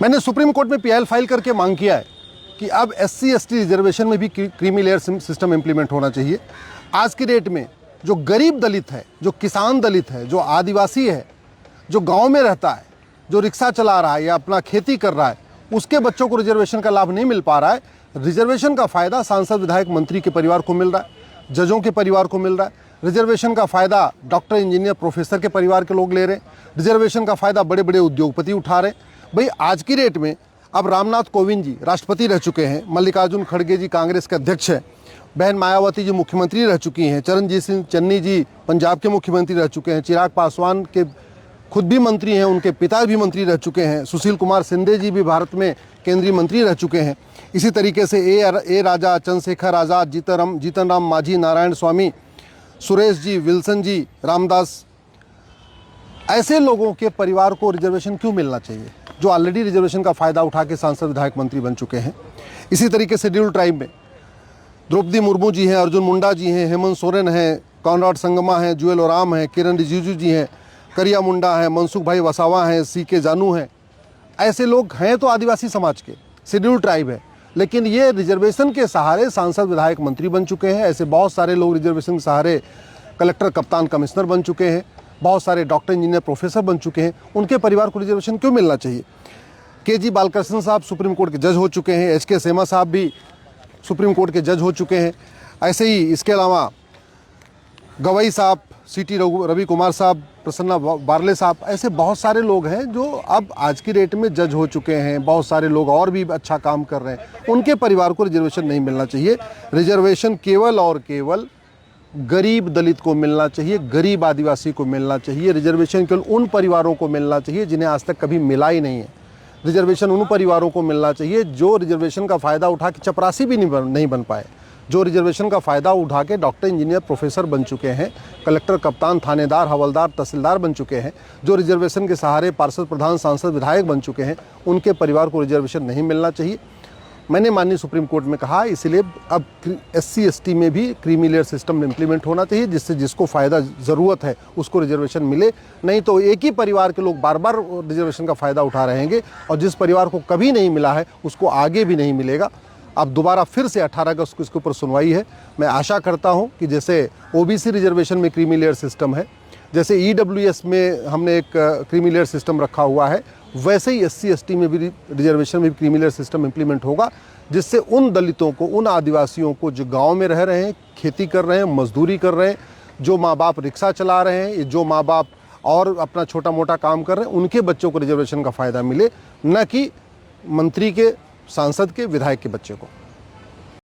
मैंने supreme court में PIL file करके मांग किया है कि अब एससी एसटी रिजर्वेशन में भी क्रीमी लेयर सिस्टम इम्प्लीमेंट होना चाहिए। आज की डेट में जो गरीब दलित है, जो किसान दलित है, जो आदिवासी है, जो गांव में रहता है, जो रिक्शा चला रहा है या अपना खेती कर रहा है, उसके बच्चों को रिजर्वेशन का लाभ नहीं मिल पा रहा है। रिजर्वेशन का फ़ायदा सांसद, विधायक, मंत्री के परिवार को मिल रहा है, जजों के परिवार को मिल रहा है। रिजर्वेशन का फ़ायदा डॉक्टर, इंजीनियर, प्रोफेसर के परिवार के लोग ले रहे हैं। रिजर्वेशन का फ़ायदा बड़े बड़े उद्योगपति उठा रहे हैं। भाई आज की डेट में अब रामनाथ कोविंद जी राष्ट्रपति रह चुके हैं, मल्लिकार्जुन खड़गे जी कांग्रेस के अध्यक्ष हैं, बहन मायावती जी मुख्यमंत्री रह चुकी हैं, चरणजीत सिंह चन्नी जी पंजाब के मुख्यमंत्री रह चुके हैं, चिराग पासवान के खुद भी मंत्री हैं, उनके पिता भी मंत्री रह चुके हैं, सुशील कुमार शिंदे जी भी भारत में केंद्रीय मंत्री रह चुके हैं। इसी तरीके से ए राजा, चंद्रशेखर आज़ाद, जीतन राम मांझी, नारायण स्वामी, सुरेश जी, विल्सन जी, रामदास, ऐसे लोगों के परिवार को रिजर्वेशन क्यों मिलना चाहिए जो ऑलरेडी रिजर्वेशन का फ़ायदा उठा के सांसद, विधायक, मंत्री बन चुके हैं। इसी तरीके से शेड्यूल्ड ट्राइब में द्रौपदी मुर्मू जी हैं, अर्जुन मुंडा जी हैं, हेमंत सोरेन हैं, कॉनराड संगमा हैं, जुएल ओराम हैं, किरण रिजिजू जी हैं, करिया मुंडा हैं, मनसुख भाई वसावा हैं, सीके जानू हैं। ऐसे लोग हैं तो आदिवासी समाज के, शेड्यूल्ड ट्राइब है, लेकिन ये रिजर्वेशन के सहारे सांसद, विधायक, मंत्री बन चुके हैं। ऐसे बहुत सारे लोग रिजर्वेशन के सहारे कलेक्टर, कप्तान, कमिश्नर बन चुके हैं। बहुत सारे डॉक्टर, इंजीनियर, प्रोफेसर बन चुके हैं। उनके परिवार को रिजर्वेशन क्यों मिलना चाहिए? के.जी. बालकृष्ण साहब सुप्रीम कोर्ट के जज हो चुके हैं, एच.के. सेमा साहब भी सुप्रीम कोर्ट के जज हो चुके हैं। ऐसे ही इसके अलावा गवई साहब, सी.टी. रवि कुमार साहब, प्रसन्ना बारले साहब, ऐसे बहुत सारे लोग हैं जो अब आज की डेट में जज हो चुके हैं। बहुत सारे लोग और भी अच्छा काम कर रहे हैं, उनके परिवार को रिजर्वेशन नहीं मिलना चाहिए। रिजर्वेशन केवल और केवल गरीब दलित को मिलना चाहिए, गरीब आदिवासी को मिलना चाहिए। रिजर्वेशन केवल उन परिवारों को मिलना चाहिए जिन्हें आज तक कभी मिला ही नहीं है। रिजर्वेशन उन परिवारों को मिलना चाहिए जो रिजर्वेशन का फ़ायदा उठा के चपरासी भी नहीं बन पाए, जो रिजर्वेशन का फ़ायदा उठा के डॉक्टर, इंजीनियर, प्रोफेसर बन चुके हैं, कलेक्टर, कप्तान, थानेदार, हवलदार, तहसीलदार बन चुके हैं, जो रिजर्वेशन के सहारे पार्षद, प्रधान, सांसद, विधायक बन चुके हैं, उनके परिवार को रिजर्वेशन नहीं मिलना चाहिए। मैंने माननीय सुप्रीम कोर्ट में कहा, इसलिए अब एससी एसटी में भी क्रीमी लेयर सिस्टम इम्प्लीमेंट होना चाहिए, जिससे जिसको फ़ायदा ज़रूरत है उसको रिजर्वेशन मिले। नहीं तो एक ही परिवार के लोग बार बार रिजर्वेशन का फ़ायदा उठा रहेंगे और जिस परिवार को कभी नहीं मिला है उसको आगे भी नहीं मिलेगा। अब दोबारा फिर से 18 अगस्त को इसके ऊपर सुनवाई है। मैं आशा करता हूं कि जैसे ओबीसी रिजर्वेशन में क्रीमी लेयर सिस्टम है, जैसे ईडब्ल्यूएस में हमने एक क्रीमी लेयर सिस्टम रखा हुआ है, वैसे ही एससी एसटी में भी रिजर्वेशन में भी क्रीमी लेयर सिस्टम इम्प्लीमेंट होगा, जिससे उन दलितों को, उन आदिवासियों को जो गाँव में रह रहे हैं, खेती कर रहे हैं, मजदूरी कर रहे हैं, जो माँ बाप रिक्शा चला रहे हैं, जो माँ बाप और अपना छोटा मोटा काम कर रहे हैं, उनके बच्चों को रिजर्वेशन का फ़ायदा मिले, न कि मंत्री के, सांसद के, विधायक के बच्चे को।